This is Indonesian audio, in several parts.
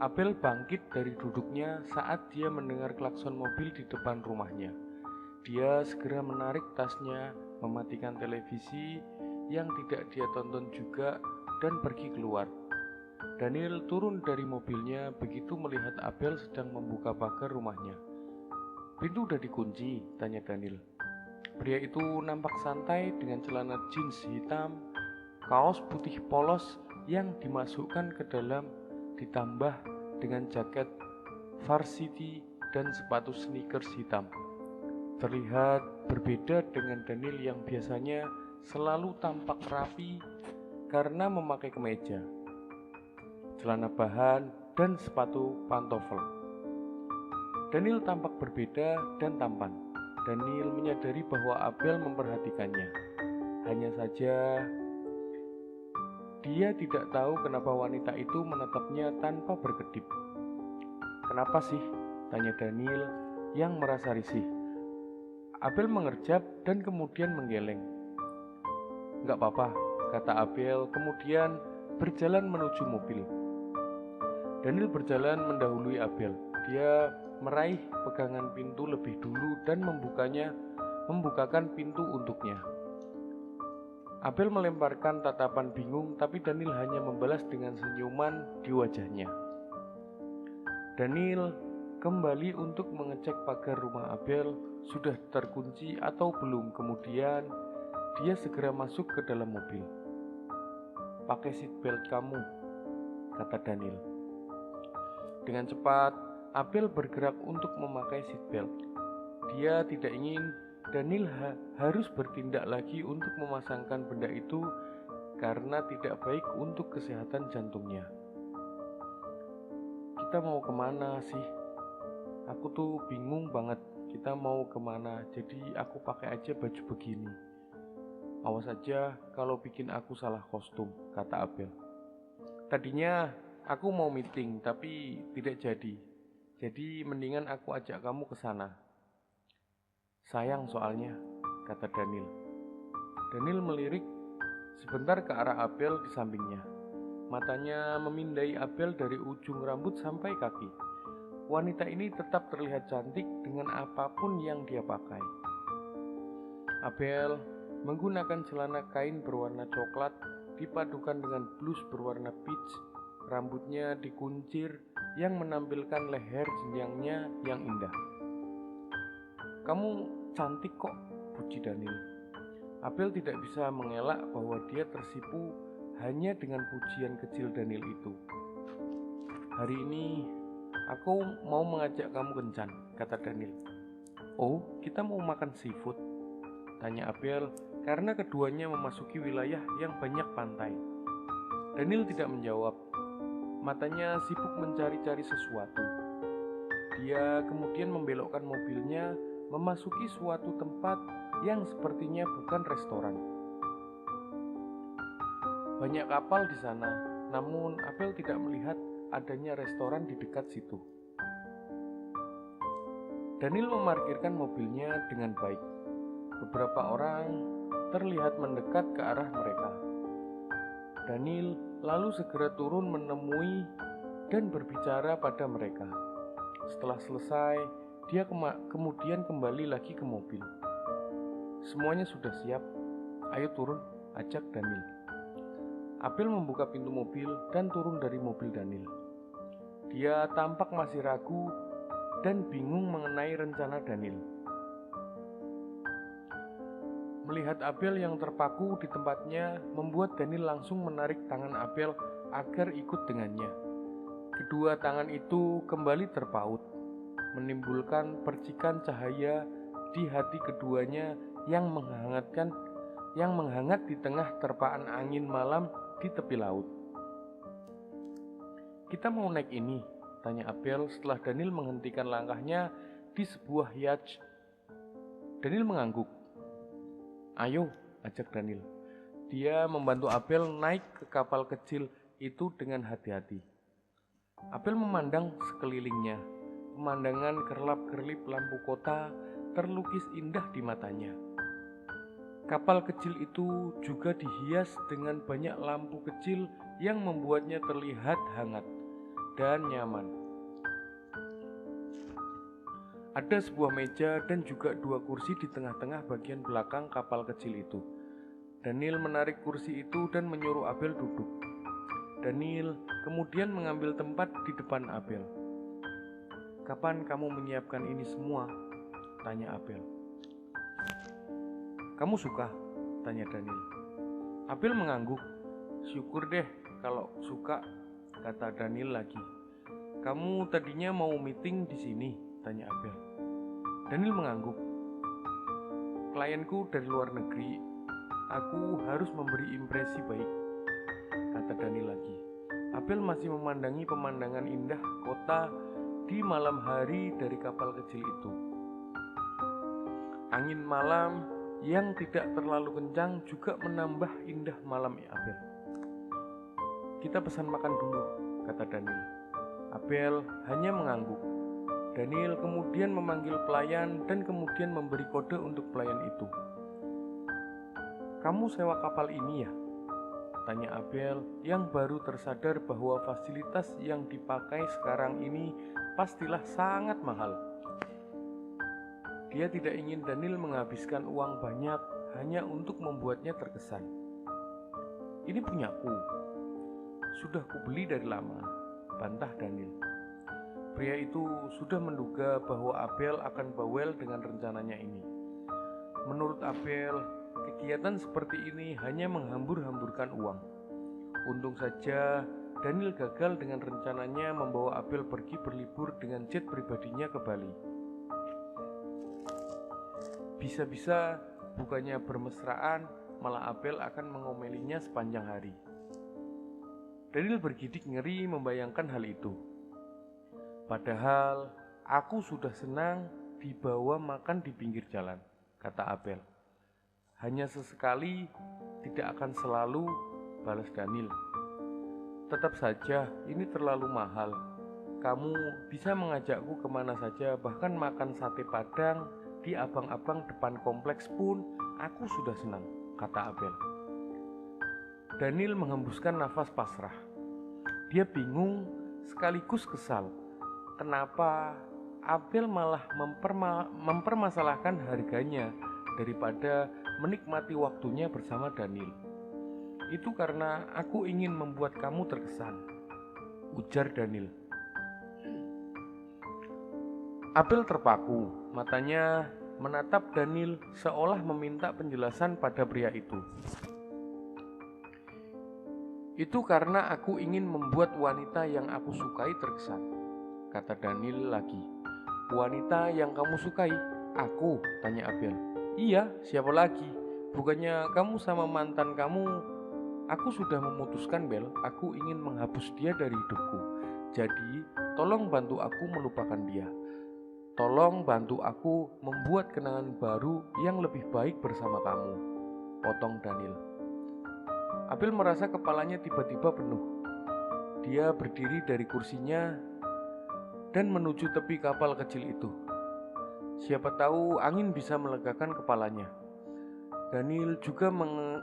Abel bangkit dari duduknya saat dia mendengar klakson mobil di depan rumahnya. Dia segera menarik tasnya, mematikan televisi yang tidak dia tonton juga, dan pergi keluar. Daniel turun dari mobilnya begitu melihat Abel sedang membuka pagar rumahnya. "Pintu udah dikunci?" tanya Daniel. Pria itu nampak santai dengan celana jeans hitam, kaos putih polos yang dimasukkan ke dalam, ditambah dengan jaket varsity dan sepatu sneakers hitam. Terlihat berbeda dengan Daniel yang biasanya selalu tampak rapi karena memakai kemeja, celana bahan, dan sepatu pantofel. Daniel tampak berbeda dan tampan. Daniel menyadari bahwa Abel memperhatikannya. Hanya saja dia tidak tahu kenapa wanita itu menatapnya tanpa berkedip. "Kenapa sih?" tanya Daniel yang merasa risih. Abel mengerjap dan kemudian menggeleng. "Enggak apa-apa," kata Abel, kemudian berjalan menuju mobil. Daniel berjalan mendahului Abel. Dia meraih pegangan pintu lebih dulu dan membukakan pintu untuknya. Abel melemparkan tatapan bingung, tapi Daniel hanya membalas dengan senyuman di wajahnya. Daniel kembali untuk mengecek pagar rumah Abel sudah terkunci atau belum. Kemudian dia segera masuk ke dalam mobil. "Pakai seatbelt kamu," kata Daniel. Dengan cepat Abel bergerak untuk memakai seatbelt. Dia tidak ingin Daniel harus bertindak lagi untuk memasangkan benda itu karena tidak baik untuk kesehatan jantungnya. "Kita mau kemana sih? Aku tuh bingung banget. Kita mau kemana? Jadi aku pakai aja baju begini. Awas aja kalau bikin aku salah kostum," kata Abel. "Tadinya aku mau meeting tapi tidak jadi. Jadi mendingan aku ajak kamu ke sana. Sayang soalnya," kata Daniel. Daniel melirik sebentar ke arah Abel di sampingnya. Matanya memindai Abel dari ujung rambut sampai kaki. Wanita ini tetap terlihat cantik dengan apapun yang dia pakai. Abel menggunakan celana kain berwarna coklat dipadukan dengan blus berwarna peach. Rambutnya dikuncir yang menampilkan leher jenjangnya yang indah. "Kamu cantik kok," puji Daniel. Abel tidak bisa mengelak bahwa dia tersipu hanya dengan pujian kecil Daniel itu. "Hari ini aku mau mengajak kamu kencan," kata Daniel. "Oh, kita mau makan seafood?" tanya Abel karena keduanya memasuki wilayah yang banyak pantai. Daniel tidak menjawab. Matanya sibuk mencari-cari sesuatu. Dia kemudian membelokkan mobilnya memasuki suatu tempat yang sepertinya bukan restoran. Banyak kapal di sana, namun Abel tidak melihat adanya restoran di dekat situ. Daniel memarkirkan mobilnya dengan baik. Beberapa orang terlihat mendekat ke arah mereka. Daniel lalu segera turun menemui dan berbicara pada mereka. Setelah selesai, dia kemudian kembali lagi ke mobil. "Semuanya sudah siap, ayo turun," ajak Daniel. Abel membuka pintu mobil dan turun dari mobil Daniel. Dia tampak masih ragu dan bingung mengenai rencana Daniel. Melihat Abel yang terpaku di tempatnya membuat Daniel langsung menarik tangan Abel agar ikut dengannya. Kedua tangan itu kembali terpaut, menimbulkan percikan cahaya di hati keduanya yang menghangat di tengah terpaan angin malam di tepi laut. "Kita mau naik ini?" tanya Abel setelah Daniel menghentikan langkahnya di sebuah yacht. Daniel mengangguk. "Ayo," ajak Daniel. Dia membantu Abel naik ke kapal kecil itu dengan hati-hati. Abel memandang sekelilingnya. Pemandangan kerlap-kerlip lampu kota terlukis indah di matanya. Kapal kecil itu juga dihias dengan banyak lampu kecil yang membuatnya terlihat hangat. dan nyaman. Ada sebuah meja dan juga 2 kursi di tengah-tengah bagian belakang kapal kecil itu. Daniel menarik kursi itu dan menyuruh Abel duduk. Daniel kemudian mengambil tempat di depan Abel. "Kapan kamu menyiapkan ini semua?" tanya Abel. "Kamu suka?" tanya Daniel. Abel mengangguk. "Syukur deh kalau suka," kata Daniel lagi. "Kamu tadinya mau meeting di sini?" tanya Abel. Daniel mengangguk. "Klienku dari luar negeri. Aku harus memberi impresi baik," kata Daniel lagi. Abel masih memandangi pemandangan indah kota di malam hari dari kapal kecil itu. Angin malam yang tidak terlalu kencang juga menambah indah malam Abel. "Kita pesan makan dulu," kata Daniel. Abel hanya mengangguk. Daniel kemudian memanggil pelayan dan kemudian memberi kode untuk pelayan itu. "Kamu sewa kapal ini ya?" tanya Abel yang baru tersadar bahwa fasilitas yang dipakai sekarang ini pastilah sangat mahal. Dia tidak ingin Daniel menghabiskan uang banyak hanya untuk membuatnya terkesan. "Ini punyaku. Sudah kubeli dari lama," bantah Daniel. Pria itu sudah menduga bahwa Abel akan bawel dengan rencananya ini. Menurut Abel, kegiatan seperti ini hanya menghambur-hamburkan uang. Untung saja Daniel gagal dengan rencananya membawa Abel pergi berlibur dengan jet pribadinya ke Bali. Bisa-bisa bukannya bermesraan, malah Abel akan mengomelinya sepanjang hari. Daniel bergidik ngeri membayangkan hal itu. "Padahal aku sudah senang dibawa makan di pinggir jalan," kata Abel. "Hanya sesekali, tidak akan selalu," balas Daniel. "Tetap saja ini terlalu mahal. Kamu bisa mengajakku kemana saja, bahkan makan sate padang di abang-abang depan kompleks pun aku sudah senang," kata Abel. Daniel menghembuskan nafas pasrah. Dia bingung sekaligus kesal. Kenapa Abel malah mempermasalahkan harganya daripada menikmati waktunya bersama Daniel. "Itu karena aku ingin membuat kamu terkesan," ujar Daniel. Abel terpaku, matanya menatap Daniel seolah meminta penjelasan pada pria itu. "Itu karena aku ingin membuat wanita yang aku sukai terkesan," kata Daniel lagi. "Wanita yang kamu sukai? Aku?" tanya Abel. "Iya, siapa lagi? Bukannya kamu sama mantan kamu?" "Aku sudah memutuskan, Bel. Aku ingin menghapus dia dari hidupku. Jadi, tolong bantu aku melupakan dia. Tolong bantu aku membuat kenangan baru yang lebih baik bersama kamu," potong Daniel. Abel merasa kepalanya tiba-tiba penuh. Dia berdiri dari kursinya dan menuju tepi kapal kecil itu. Siapa tahu angin bisa melegakan kepalanya. Daniel juga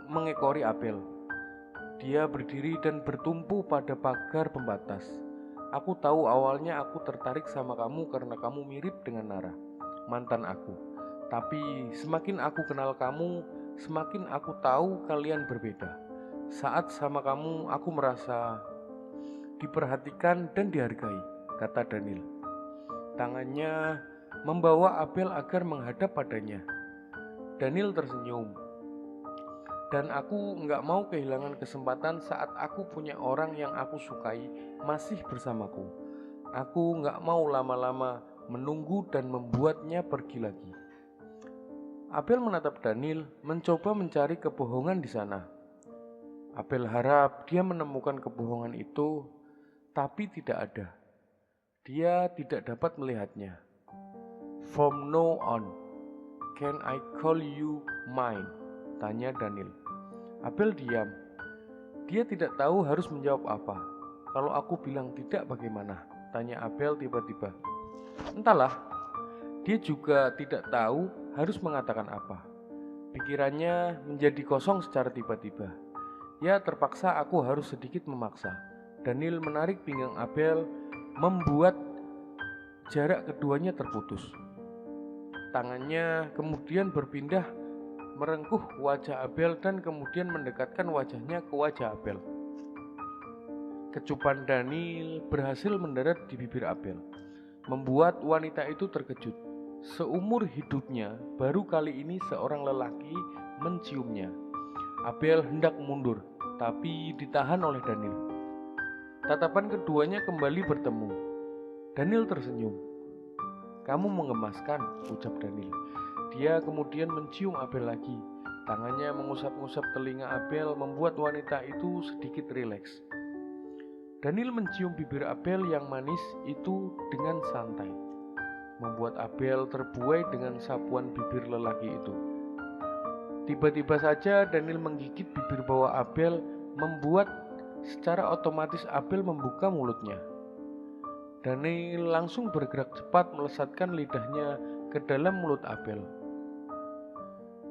mengekori Abel. Dia berdiri dan bertumpu pada pagar pembatas. "Aku tahu awalnya aku tertarik sama kamu karena kamu mirip dengan Nara, mantan aku. Tapi semakin aku kenal kamu, semakin aku tahu kalian berbeda. Saat sama kamu, aku merasa diperhatikan dan dihargai," kata Daniel. Tangannya membawa Abel agar menghadap padanya. Daniel tersenyum. "Dan aku nggak mau kehilangan kesempatan saat aku punya orang yang aku sukai masih bersamaku. Aku nggak mau lama-lama menunggu dan membuatnya pergi lagi." Abel menatap Daniel, mencoba mencari kebohongan di sana. Abel harap dia menemukan kebohongan itu, tapi tidak ada. Dia tidak dapat melihatnya. "From now on, can I call you mine?" tanya Daniel. Abel diam. Dia tidak tahu harus menjawab apa. "Kalau aku bilang tidak bagaimana?" tanya Abel tiba-tiba. Entahlah, dia juga tidak tahu harus mengatakan apa. Pikirannya menjadi kosong secara tiba-tiba. Ya terpaksa aku harus sedikit memaksa. Daniel menarik pinggang Abel membuat jarak keduanya terputus. Tangannya kemudian berpindah merengkuh wajah Abel dan kemudian mendekatkan wajahnya ke wajah Abel. Kecupan Daniel berhasil mendarat di bibir Abel, membuat wanita itu terkejut. Seumur hidupnya, baru kali ini seorang lelaki menciumnya. Abel hendak mundur, tapi ditahan oleh Daniel. Tatapan keduanya kembali bertemu. Daniel tersenyum. "Kamu mengemaskan," ucap Daniel. Dia kemudian mencium Abel lagi. Tangannya mengusap-ngusap telinga Abel, membuat wanita itu sedikit rileks. Daniel mencium bibir Abel yang manis itu dengan santai, membuat Abel terbuai dengan sapuan bibir lelaki itu. Tiba-tiba saja Daniel menggigit bibir bawah Abel, membuat secara otomatis Abel membuka mulutnya. Daniel langsung bergerak cepat melesatkan lidahnya ke dalam mulut Abel.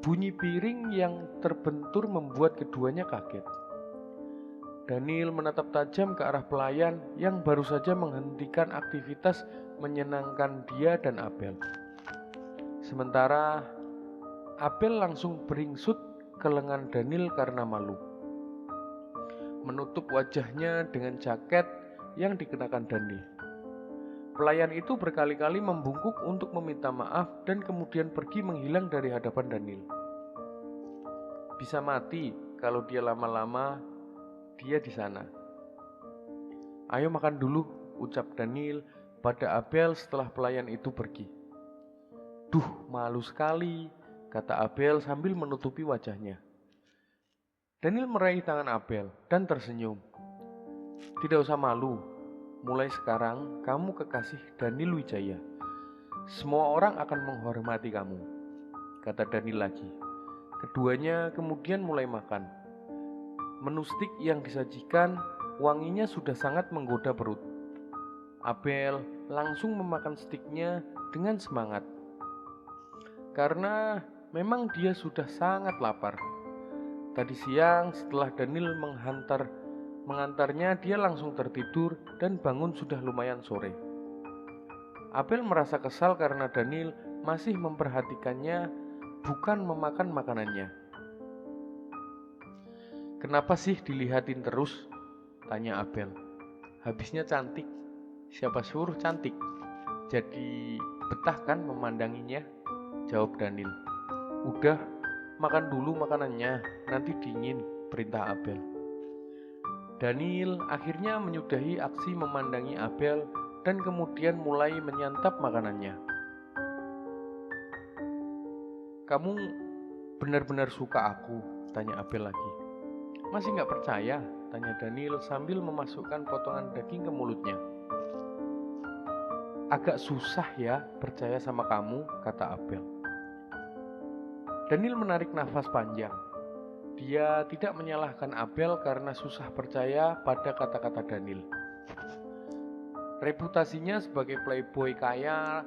Bunyi piring yang terbentur membuat keduanya kaget. Daniel menatap tajam ke arah pelayan yang baru saja menghentikan aktivitas menyenangkan dia dan Abel. Sementara Abel langsung beringsut ke lengan Daniel karena malu, menutup wajahnya dengan jaket yang dikenakan Daniel. Pelayan itu berkali-kali membungkuk untuk meminta maaf dan kemudian pergi menghilang dari hadapan Daniel. Bisa mati kalau dia lama-lama dia di sana. "Ayo makan dulu," ucap Daniel pada Abel setelah pelayan itu pergi. "Duh, malu sekali," kata Abel sambil menutupi wajahnya. Daniel meraih tangan Abel dan tersenyum. "Tidak usah malu. Mulai sekarang kamu kekasih Daniel Wijaya. Semua orang akan menghormati kamu," kata Daniel lagi. Keduanya kemudian mulai makan. Menu stik yang disajikan wanginya sudah sangat menggoda perut. Abel langsung memakan stiknya dengan semangat, karena memang dia sudah sangat lapar. Tadi siang setelah Daniel mengantarnya, dia langsung tertidur dan bangun sudah lumayan sore. Abel merasa kesal karena Daniel masih memperhatikannya, bukan memakan makanannya. "Kenapa sih dilihatin terus?" tanya Abel. "Habisnya cantik." "Siapa suruh cantik? Jadi betah kan memandanginya?" jawab Daniel. "Udah, makan dulu makanannya, nanti dingin," perintah Abel. Daniel akhirnya menyudahi aksi memandangi Abel dan kemudian mulai menyantap makanannya. "Kamu benar-benar suka aku?" tanya Abel lagi. "Masih gak percaya?" tanya Daniel sambil memasukkan potongan daging ke mulutnya. "Agak susah ya percaya sama kamu," kata Abel. Daniel menarik nafas panjang. Dia tidak menyalahkan Abel karena susah percaya pada kata-kata Daniel. Reputasinya sebagai playboy kaya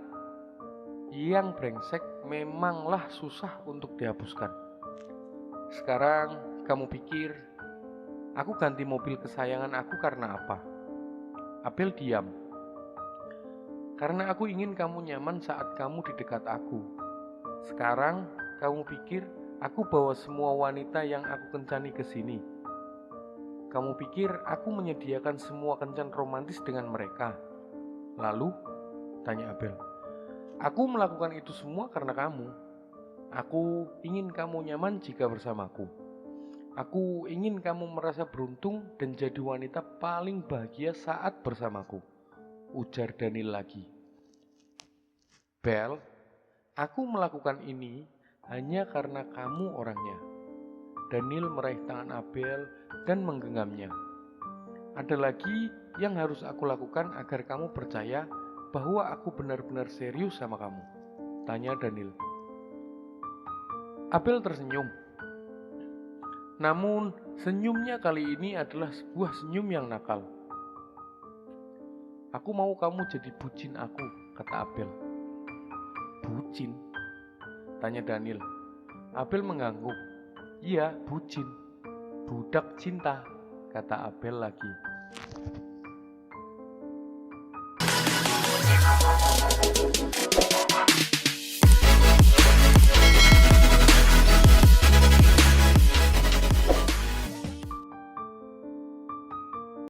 yang brengsek memanglah susah untuk dihapuskan. "Sekarang kamu pikir aku ganti mobil kesayangan aku karena apa?" Abel diam. "Karena aku ingin kamu nyaman saat kamu di dekat aku. Sekarang kamu pikir aku bawa semua wanita yang aku kencani ke sini? Kamu pikir aku menyediakan semua kencan romantis dengan mereka? Lalu?" tanya Abel. "Aku melakukan itu semua karena kamu. Aku ingin kamu nyaman jika bersamaku. Aku ingin kamu merasa beruntung dan jadi wanita paling bahagia saat bersamaku," ujar Daniel lagi. "Bel, aku melakukan ini hanya karena kamu orangnya." Daniel meraih tangan Abel dan menggenggamnya. "Ada lagi yang harus aku lakukan agar kamu percaya bahwa aku benar-benar serius sama kamu?" tanya Daniel. Abel tersenyum. Namun senyumnya kali ini adalah sebuah senyum yang nakal. "Aku mau kamu jadi bucin aku," kata Abel. "Bucin?" tanya Daniel. Abel mengangguk. "Iya, bucin. Budak cinta," kata Abel lagi.